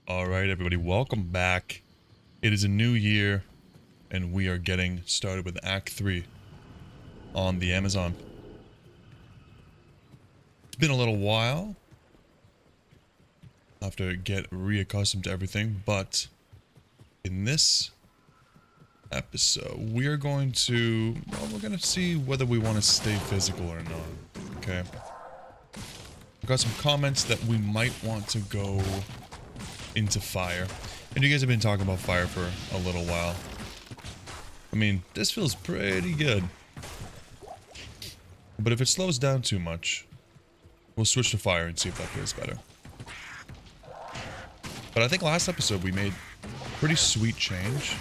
All right, everybody, welcome back. It is a new year, and we are getting started with Act 3 on the Amazon. It's been a little while. I have to get reaccustomed to everything, but in this episode, we are going to, well, we're going to see whether we want to stay physical or not, okay? I've got some comments that we might want to go into fire. And you guys have been talking about fire for a little while. I mean, this feels pretty good. But if it slows down too much, we'll switch to fire and see if that feels better. But I think last episode we made a pretty sweet change,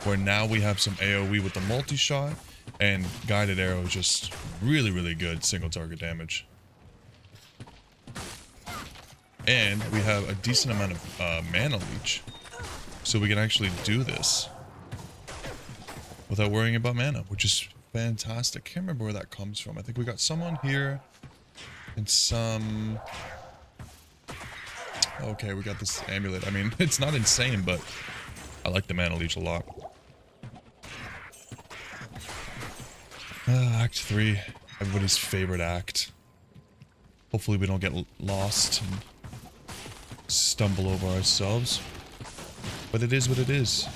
where now we have some AoE with the Multishot, and guided arrow is just really, really good single target damage. And we have a decent amount of mana leech, so we can actually do this without worrying about mana, which is fantastic. Can't remember where that comes from. I think we got some on here and some... Okay, we got this amulet. I mean, it's not insane, but I like the mana leech a lot. Act 3, everybody's favorite act. Hopefully we don't get lost and stumble over ourselves. But it is what it is.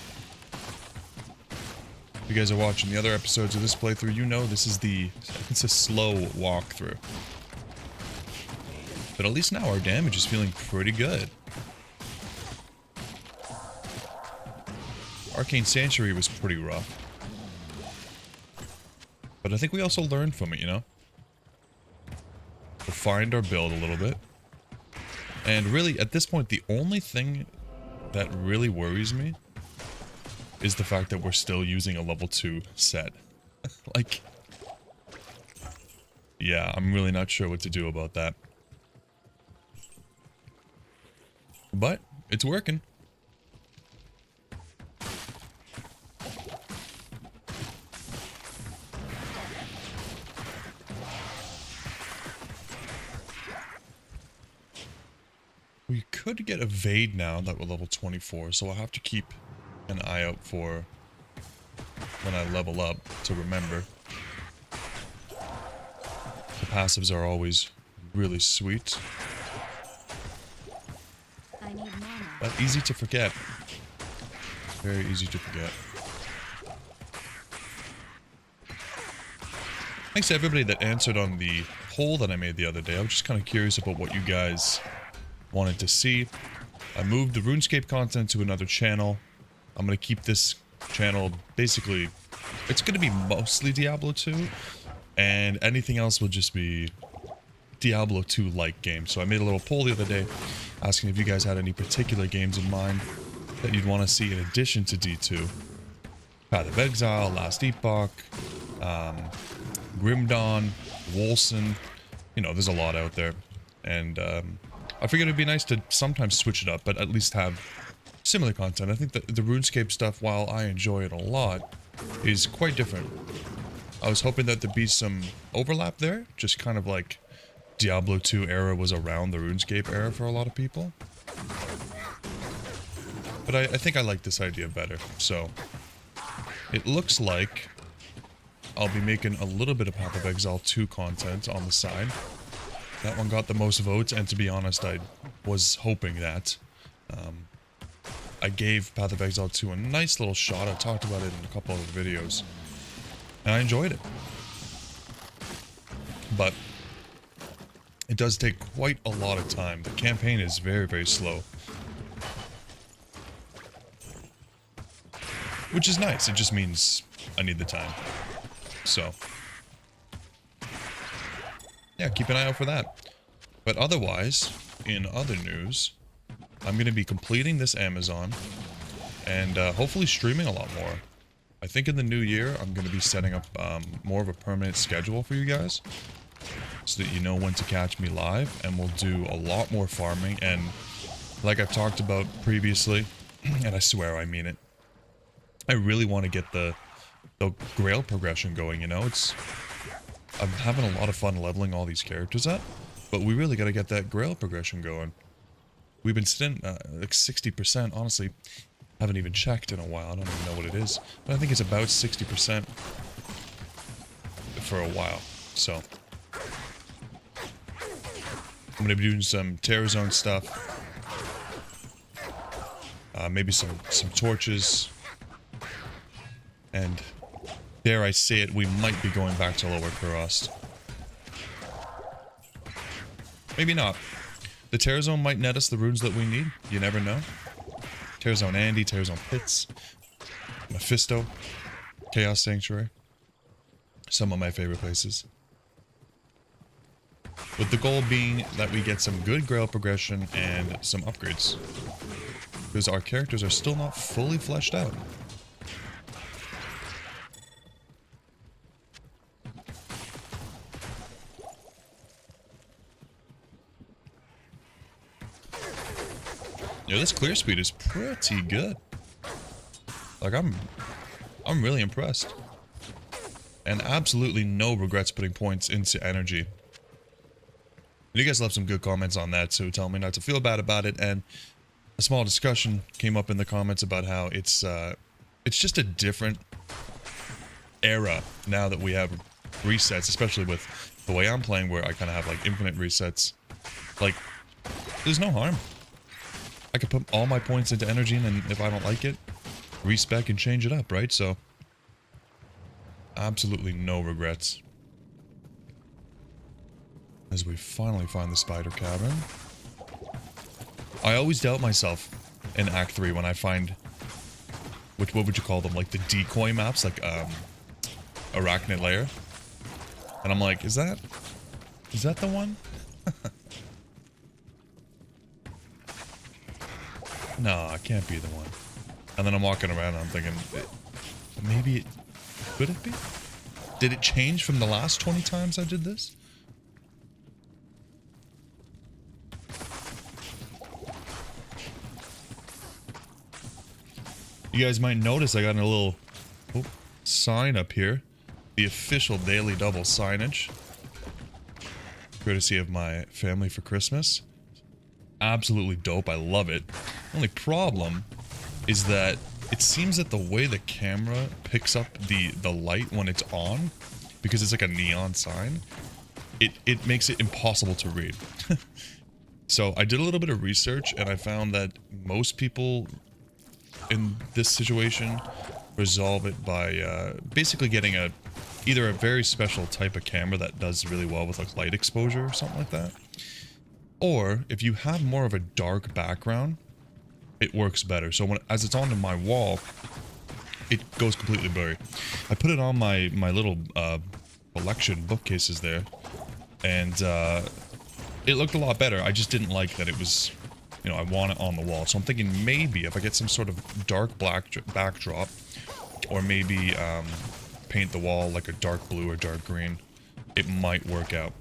If you guys are watching the other episodes of this playthrough, you know this is it's a slow walkthrough. But at least now our damage is feeling pretty good. Arcane Sanctuary was pretty rough. But I think we also learned from it, you know? Refined our build a little bit. And really, at this point, the only thing that really worries me is the fact that we're still using a level 2 set. Like, yeah, I'm really not sure what to do about that. But it's working. We could get evade now that we're level 24, so I'll have to keep an eye out for when I level up to remember. The passives are always really sweet. But easy to forget. Very easy to forget. Thanks to everybody that answered on the poll that I made the other day. I was just kind of curious about what you guys wanted to see. I moved the RuneScape content to another channel. I'm going to keep this channel basically, it's going to be mostly Diablo 2, and anything else will just be Diablo 2 like games. So I made a little poll the other day asking if you guys had any particular games in mind that you'd want to see in addition to D2. Path of Exile, Last Epoch, Grim Dawn, Wolcen, you know, there's a lot out there. And I figured it'd be nice to sometimes switch it up, but at least have similar content. I think that the RuneScape stuff, while I enjoy it a lot, is quite different. I was hoping that there'd be some overlap there, just kind of like Diablo 2 era was around the RuneScape era for a lot of people. But I think I like this idea better, so it looks like I'll be making a little bit of Path of Exile 2 content on the side. That one got the most votes, and to be honest, I was hoping that. I gave Path of Exile 2 a nice little shot. I talked about it in a couple of videos, and I enjoyed it. But it does take quite a lot of time. The campaign is very, very slow. Which is nice. It just means I need the time. So yeah, keep an eye out for that. But otherwise, in other news, I'm going to be completing this Amazon and hopefully streaming a lot more. I think in the new year, I'm going to be setting up more of a permanent schedule for you guys so that you know when to catch me live, and we'll do a lot more farming. And like I've talked about previously, and I swear I mean it, I really want to get the Grail progression going, you know? I'm having a lot of fun leveling all these characters up, but we really got to get that Grail progression going. We've been sitting like 60%, honestly. Haven't even checked in a while. I don't even know what it is. But I think it's about 60% for a while. So I'm going to be doing some Terrazone stuff. Maybe some torches. And dare I say it, we might be going back to Lower Kurast. Maybe not. The Terrazone might net us the runes that we need. You never know. Terrazone Andy, Terrazone Pits, Mephisto, Chaos Sanctuary. Some of my favorite places. With the goal being that we get some good Grail progression and some upgrades. Because our characters are still not fully fleshed out. Yo, this clear speed is pretty good. Like, I'm really impressed. And absolutely no regrets putting points into energy. And you guys left some good comments on that, so tell me not to feel bad about it. And a small discussion came up in the comments about how it's just a different era now that we have resets, especially with the way I'm playing, where I kind of have like infinite resets. Like, there's no harm. I could put all my points into energy, and if I don't like it, respec and change it up, right? So, absolutely no regrets. As we finally find the Spider Cavern. I always doubt myself in Act 3 when I find, what would you call them? Like the decoy maps, like Arachnid Lair. And I'm like, is that the one? No, it can't be the one. And then I'm walking around and I'm thinking, maybe could it be? Did it change from the last 20 times I did this? You guys might notice I got a little sign up here. The official Daily Double signage. Courtesy of my family for Christmas. Absolutely dope. I love it. The only problem is that it seems that the way the camera picks up the light when it's on, because it's like a neon sign, it makes it impossible to read. So I did a little bit of research and I found that most people in this situation resolve it by basically getting either a very special type of camera that does really well with like light exposure or something like that. Or if you have more of a dark background, it works better. So as it's on my wall, it goes completely blurry. I put it on my little collection bookcases there, and it looked a lot better. I just didn't like that it was, you know, I want it on the wall. So I'm thinking maybe if I get some sort of dark black backdrop, or maybe paint the wall like a dark blue or dark green, it might work out.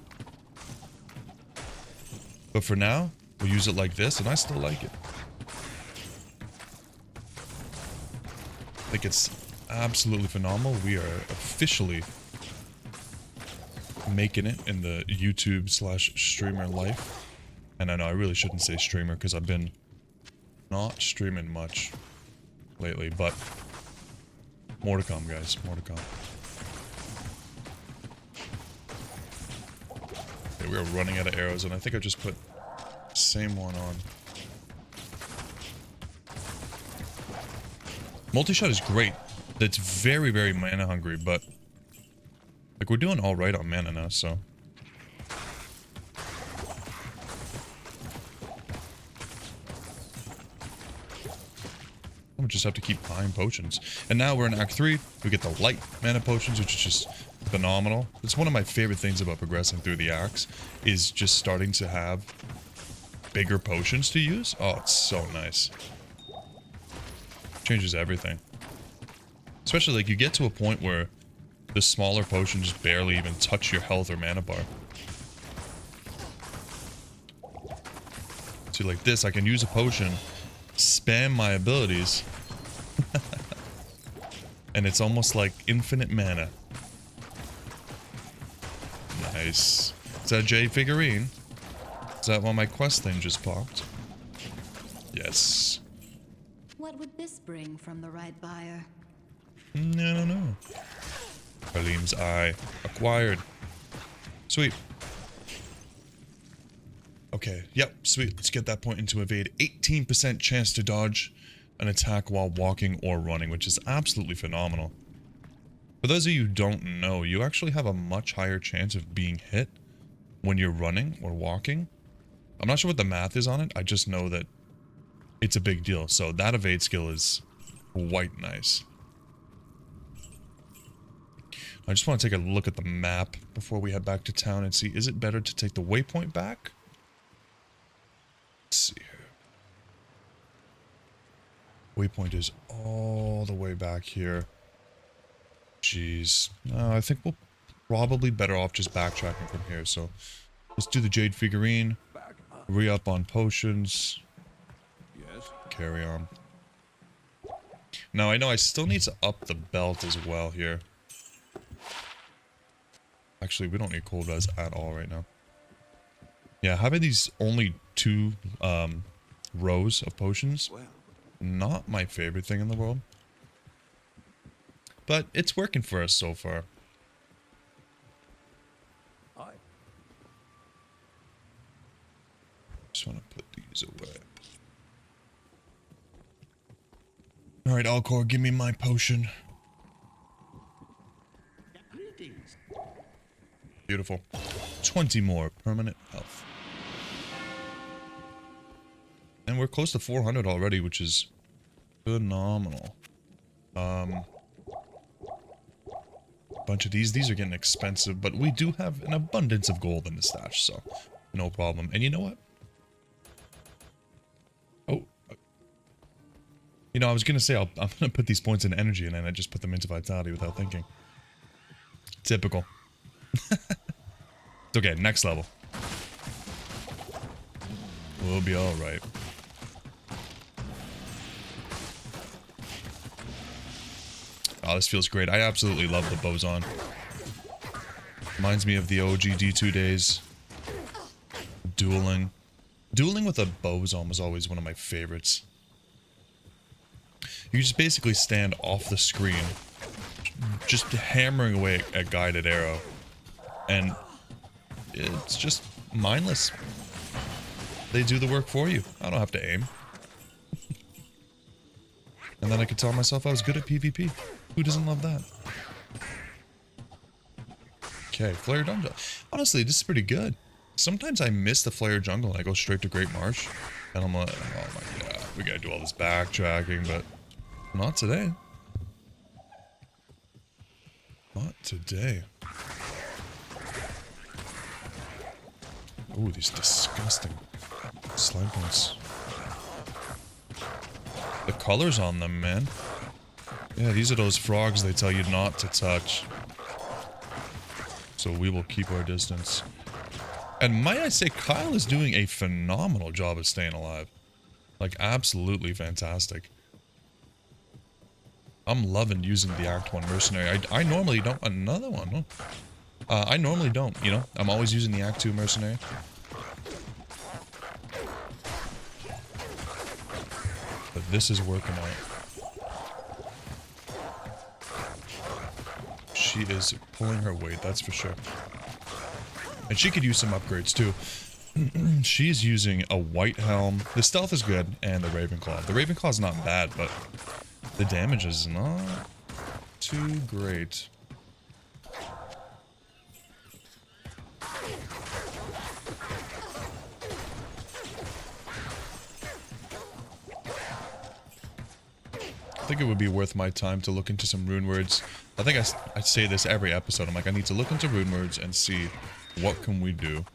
But for now, we'll use it like this, and I still like it. I think it's absolutely phenomenal. We are officially making it in the YouTube/streamer life. And I know I really shouldn't say streamer because I've been not streaming much lately, but more to come, guys. More to come. Okay, we are running out of arrows, and I think I just put the same one on. Multishot is great. It's very, very mana hungry, but like we're doing all right on mana now, so. I'm gonna just have to keep buying potions. And now we're in Act 3. We get the light mana potions, which is just phenomenal. It's one of my favorite things about progressing through the acts, is just starting to have bigger potions to use. Oh, it's so nice. Changes everything. Especially like you get to a point where the smaller potions barely even touch your health or mana bar. See, like this, I can use a potion, spam my abilities, and it's almost like infinite mana. Nice. Is that a J figurine? Is that one my quest thing just popped? Yes. What would this bring from the right buyer? No. Halim's Eye. Acquired. Sweet. Okay, yep, sweet. Let's get that point into evade. 18% chance to dodge an attack while walking or running, which is absolutely phenomenal. For those of you who don't know, you actually have a much higher chance of being hit when you're running or walking. I'm not sure what the math is on it. I just know that it's a big deal. So that evade skill is quite nice. I just want to take a look at the map before we head back to town and see, is it better to take the waypoint back? Let's see here. Waypoint is all the way back here. Jeez. I think we'll probably better off just backtracking from here. So let's do the Jade figurine. Re-up on potions. Yes. Carry on. Now I know I still need to up the belt as well here. Actually, we don't need cold res at all right now. Yeah, having these only 2 rows of potions, not my favorite thing in the world. But it's working for us so far. Just want to put these away. Alright, Alcor, give me my potion. Beautiful. 20 more permanent health. And we're close to 400 already, which is phenomenal. Bunch of these are getting expensive, but we do have an abundance of gold in the stash, so no problem. And you know what? Oh, you know, I was gonna say I'm gonna put these points in energy, and then I just put them into vitality without thinking. Typical. It's okay, next level. We'll be alright. Oh, this feels great. I absolutely love the Bowazon. Reminds me of the OG D2 days. Dueling. Dueling with a Bowazon was always one of my favorites. You just basically stand off the screen, just hammering away a guided arrow. And it's just mindless. They do the work for you. I don't have to aim. And then I could tell myself I was good at PvP. Who doesn't love that? Okay, Flare Jungle. Honestly, this is pretty good. Sometimes I miss the Flare Jungle and I go straight to Great Marsh. And I'm like, oh my god, we gotta do all this backtracking, but not today. Not today. Ooh, these disgusting slime points. The colors on them, man. Yeah, these are those frogs they tell you not to touch. So we will keep our distance. And might I say, Kyle is doing a phenomenal job of staying alive. Like, absolutely fantastic. I'm loving using the Act 1 Mercenary. I normally don't. Another one, huh? I normally don't, you know? I'm always using the Act 2 Mercenary. But this is working out. She is pulling her weight, that's for sure. And she could use some upgrades too. She's using a white helm. The stealth is good, and the Ravenclaw. The Ravenclaw is not bad, but the damage is not too great. I think it would be worth my time to look into some rune words. I think I say this every episode. I'm like, I need to look into rune words and see what can we do.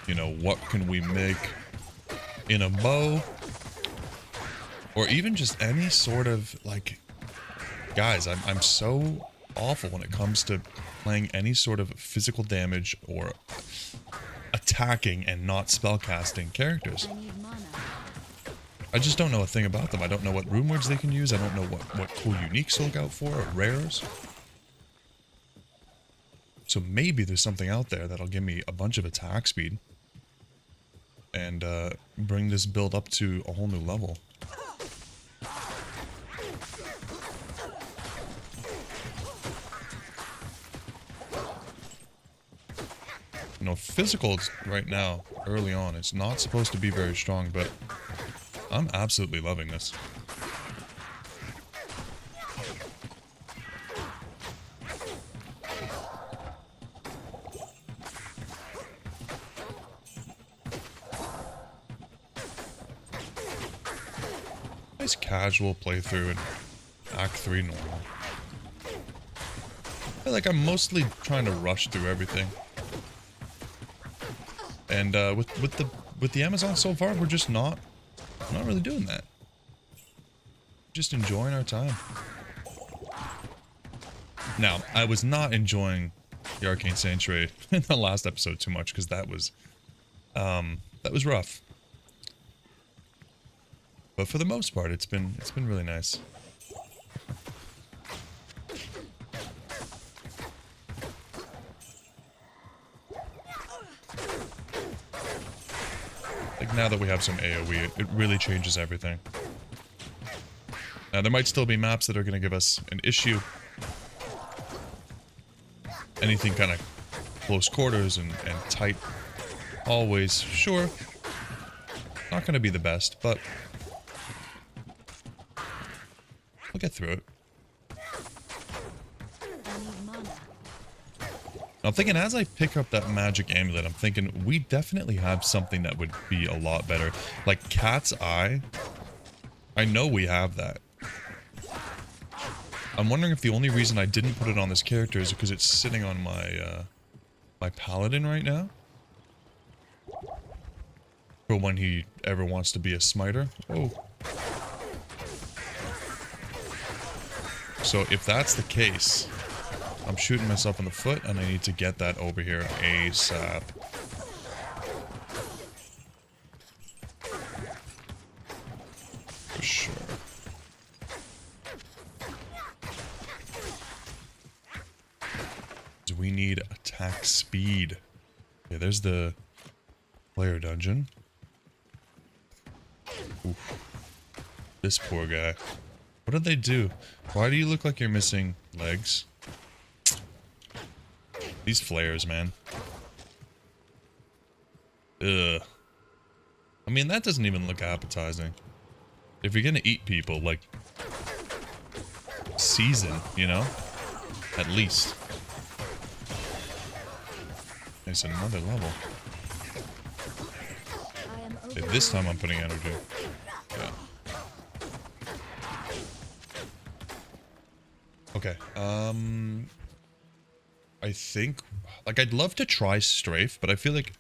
You know, what can we make in a bow? Or even just any sort of, like... Guys, I'm so awful when it comes to playing any sort of physical damage or attacking and not spellcasting characters. I just don't know a thing about them. I don't know what rune words they can use. I don't know what cool uniques to look out for or rares. So maybe there's something out there that'll give me a bunch of attack speed and bring this build up to a whole new level. You know, physical right now, early on, it's not supposed to be very strong, but I'm absolutely loving this. Nice casual playthrough in Act 3 normal. I feel like I'm mostly trying to rush through everything. And with the Amazon so far, we're just not really doing that. Just enjoying our time. Now, I was not enjoying the Arcane Saints raid in the last episode too much because that was rough. But for the most part, it's been really nice. Like now that we have some AoE, it really changes everything. Now there might still be maps that are going to give us an issue. Anything kind of close quarters and tight always, sure. Not going to be the best, but we'll get through it. I'm thinking as I pick up that magic amulet, I'm thinking we definitely have something that would be a lot better. Like Cat's Eye. I know we have that. I'm wondering if the only reason I didn't put it on this character is because it's sitting on my my paladin right now. For when he ever wants to be a smiter. Oh. So if that's the case, I'm shooting myself in the foot and I need to get that over here ASAP. For sure. We need attack speed. Okay, there's the player dungeon. Oof. This poor guy. What did they do? Why do you look like you're missing legs? These flares, man. Ugh. I mean, that doesn't even look appetizing. If you're gonna eat people, like, season, you know? At least. It's another level. Okay, this time I'm putting energy. Yeah. Okay, I think, like, I'd love to try Strafe, but I feel like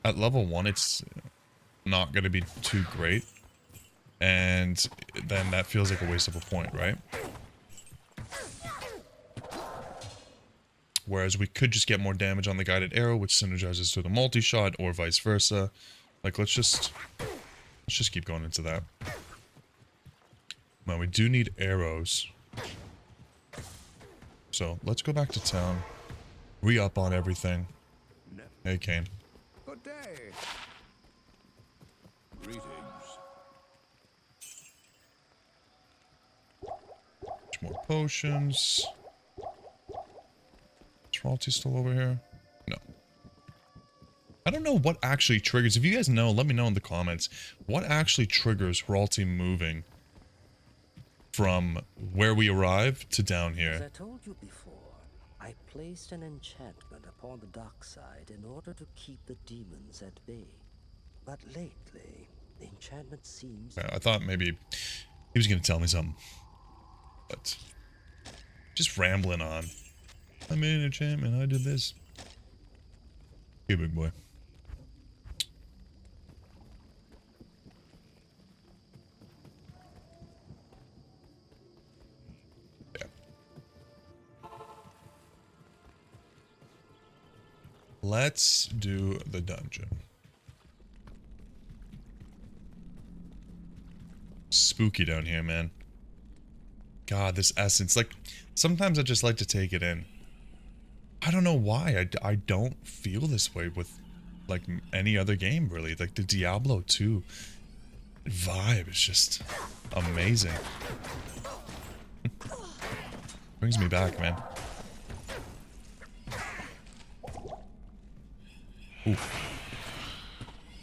at level 1 it's not going to be too great. And then that feels like a waste of a point, right? Whereas we could just get more damage on the guided arrow, which synergizes to the multi-shot, or vice versa. Like, let's just keep going into that. Now, we do need arrows. So, let's go back to town. Re-up on everything. Hey, Kane. Good day. Greetings. More potions. Is Royalty still over here? No. I don't know what actually triggers. If you guys know, let me know in the comments. What actually triggers Royalty moving from where we arrive to down here? As I told you before, I placed an enchantment upon the dark side in order to keep the demons at bay. But lately, the enchantment seems... I thought maybe he was going to tell me something. But just rambling on. I made an enchantment, I did this. Hey, big boy. Yeah. Let's do the dungeon. Spooky down here, man. God, this essence. Like, sometimes I just like to take it in. I don't know why. I don't feel this way with like any other game, really. Like the Diablo 2 vibe is just amazing. Brings me back, man. Ooh.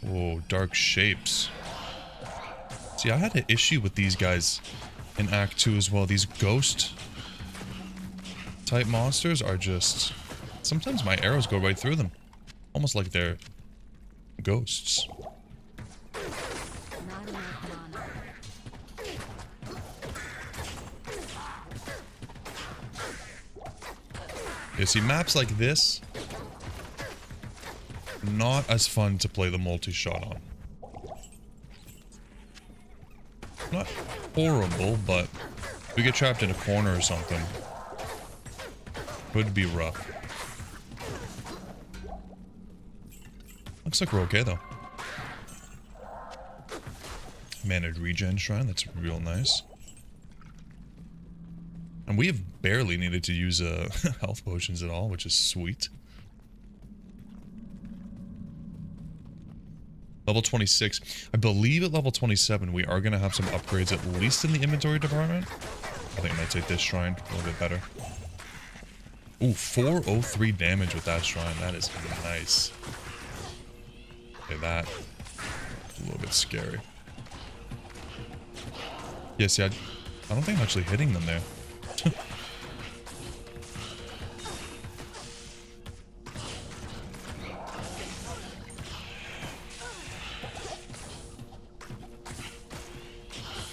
Oh, dark shapes. See, I had an issue with these guys in Act 2 as well. These ghost type monsters are just... Sometimes my arrows go right through them. Almost like they're ghosts. Not enough mana. You see, maps like this, not as fun to play the multi-shot on. Not horrible, but if we get trapped in a corner or something, could be rough. Looks like we're okay, though. Managed regen shrine, that's real nice. And we have barely needed to use health potions at all, which is sweet. Level 26. I believe at level 27 we are going to have some upgrades, at least in the inventory department. I think I might take this shrine a little bit better. Ooh, 403 damage with that shrine. That is nice. Okay, that a little bit scary. Yeah, see, I don't think I'm actually hitting them there.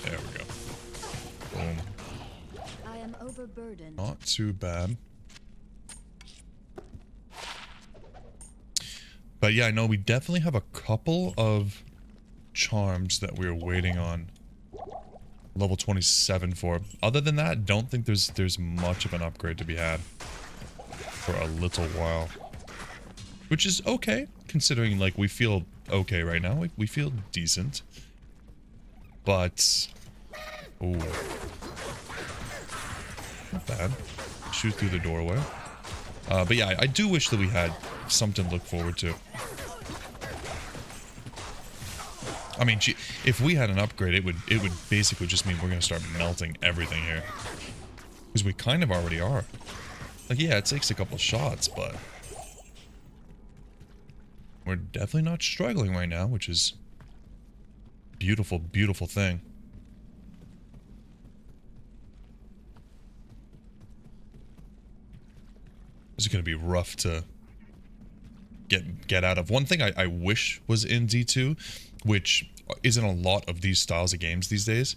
There we go. Boom. I am overburdened. Not too bad. But yeah, I know we definitely have a couple of charms that we're waiting on level 27 for. Other than that, don't think there's much of an upgrade to be had for a little while. Which is okay, considering like we feel okay right now. We feel decent. But ooh. Not bad. Shoot through the doorway. But yeah, I do wish that we had something to look forward to. I mean, if we had an upgrade, it would basically just mean we're gonna start melting everything here, because we kind of already are. Like, yeah, it takes a couple shots, but we're definitely not struggling right now, which is beautiful, beautiful thing. This is gonna be rough to get out of. One thing I wish was in D2, which isn't a lot of these styles of games these days,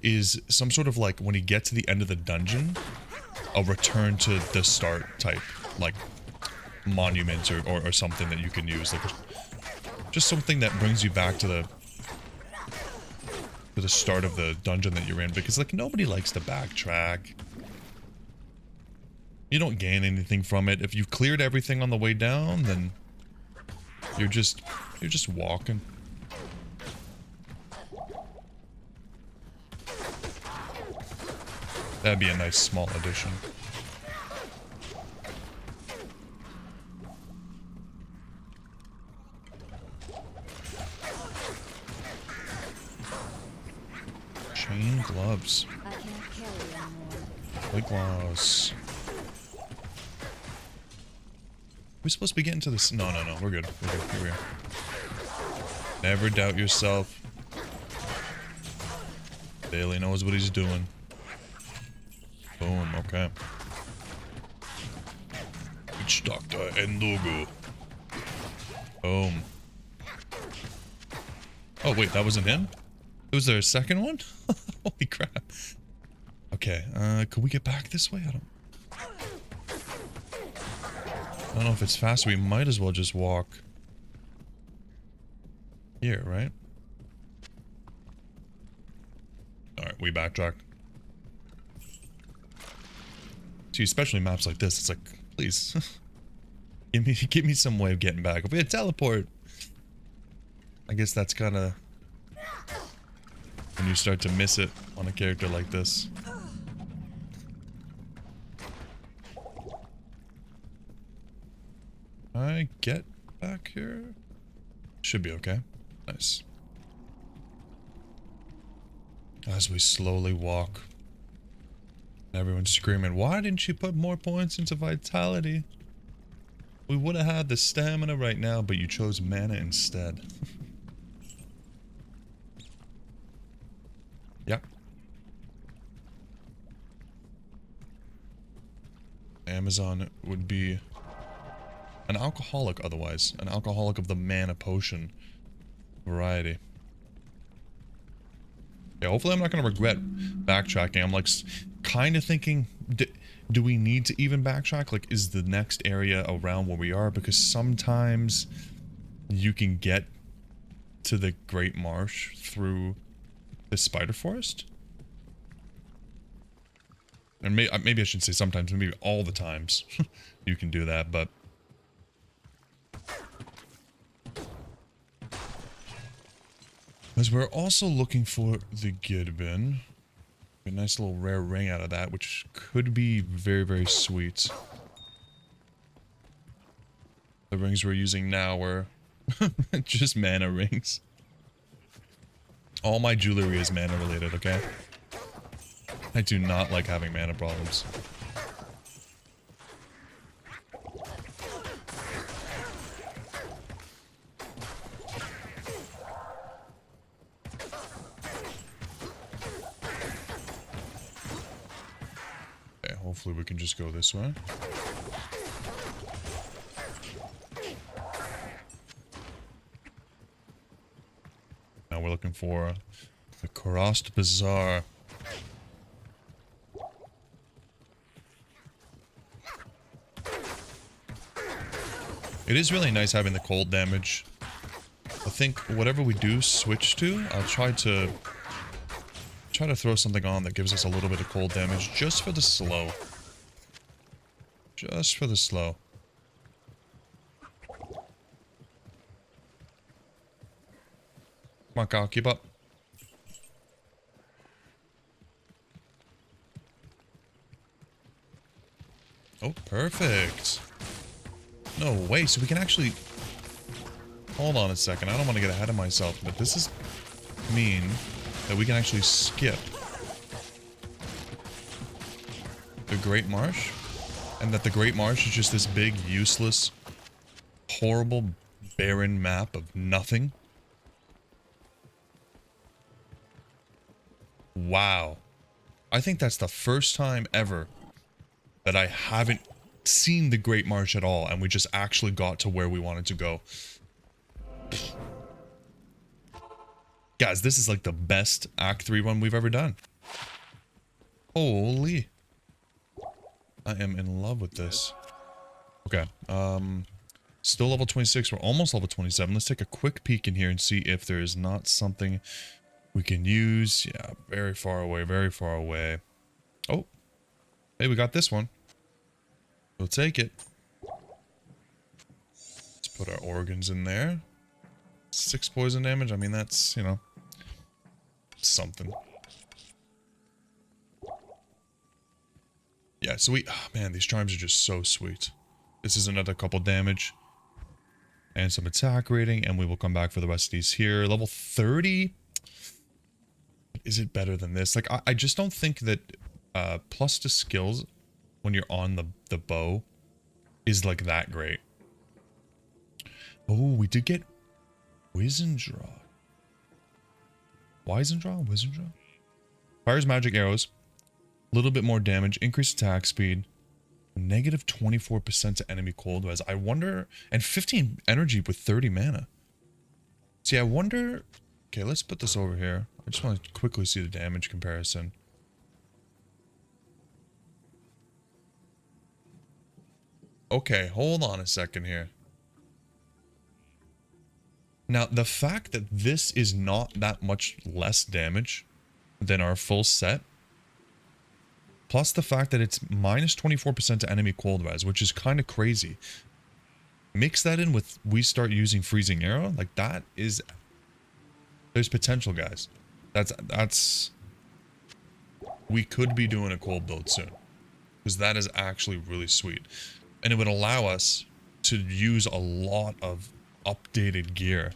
is some sort of like, when you get to the end of the dungeon, a return to the start type, like monument or something that you can use, like just something that brings you back to the start of the dungeon that you're in, because like nobody likes to backtrack. You don't gain anything from it. If you've cleared everything on the way down, then you're just walking. That'd be a nice small addition. Chain gloves. I can't carry anymore. Lip gloss. We supposed to be getting to this? No, we're good. We're good. Here we are. Never doubt yourself. Bailey knows what he's doing. Boom, okay. Witch Doctor and logo. Boom. Oh, wait, that wasn't him? Was there a second one? Holy crap. Okay, could we get back this way? I don't know if it's faster. We might as well just walk here, right? Alright, we backtrack. See, especially maps like this, it's like, please. give me some way of getting back. If we had teleport, I guess that's kind of when you start to miss it on a character like this. I get back here? Should be okay. Nice. As we slowly walk. Everyone's screaming, why didn't you put more points into vitality? We would have had the stamina right now, but you chose mana instead. Yep. Amazon would be an alcoholic otherwise. An alcoholic of the mana potion variety. Yeah, hopefully I'm not going to regret backtracking. I'm like kind of thinking, do we need to even backtrack? Like, is the next area around where we are? Because sometimes you can get to the Great Marsh through the Spider Forest. And maybe I should say sometimes, maybe all the times you can do that, but... As we're also looking for the Gidbin. A nice little rare ring out of that, which could be very, very sweet. The rings we're using now were just mana rings. All my jewelry is mana related, okay? I do not like having mana problems. Okay, hopefully we can just go this way. Now we're looking for the Crossed Bazaar. It is really nice having the cold damage. I think whatever we do switch to, I'll try to throw something on that gives us a little bit of cold damage just for the slow. Just for the slow. Come on, Kyle, keep up. Oh, perfect. No way, so we can actually... Hold on a second, I don't want to get ahead of myself, but this is mean that we can actually skip the Great Marsh, and that the Great Marsh is just this big, useless, horrible, barren map of nothing. Wow. I think that's the first time ever that I haven't seen the Great Marsh at all, and we just actually got to where we wanted to go. Guys, this is like the best Act 3 run we've ever done. Holy. I am in love with this. Okay, still level 26, we're almost level 27. Let's take a quick peek in here and see if there is not something we can use. Yeah, very far away, very far away. Oh, hey, we got this one. We'll take it. Let's put our organs in there. 6 poison damage. I mean, that's, you know, something. Yeah, so we... Oh, man, these charms are just so sweet. This is another couple damage. And some attack rating. And we will come back for the rest of these here. Level 30. Is it better than this? Like, I just don't think that plus to skills when you're on the bow is like that great. Oh, we did get Wizendraw. Wizendraw? Fires magic arrows. A little bit more damage. Increased attack speed. Negative 24% to enemy cold res. I wonder... And 15 energy with 30 mana. See, I wonder... Okay, let's put this over here. I just want to quickly see the damage comparison. Okay, hold on a second here. Now, the fact that this is not that much less damage than our full set, plus the fact that it's minus 24% to enemy cold res, which is kind of crazy. Mix that in with we start using freezing arrow, like that is... There's potential, guys. That's... We could be doing a cold build soon. Because that is actually really sweet. And it would allow us to use a lot of updated gear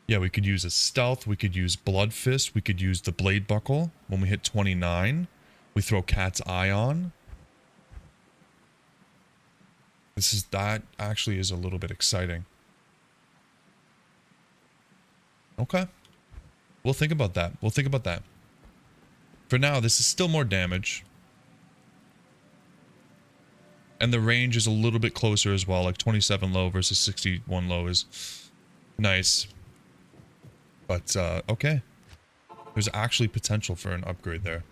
Yeah, we could use a stealth. We could use blood fist. We could use the blade buckle. When we hit 29, we throw cat's eye on. That actually is a little bit exciting. Okay. We'll think about that. We'll think about that. For now, this is still more damage. And the range is a little bit closer as well. Like 27 low versus 61 low is nice. But, okay. There's actually potential for an upgrade there.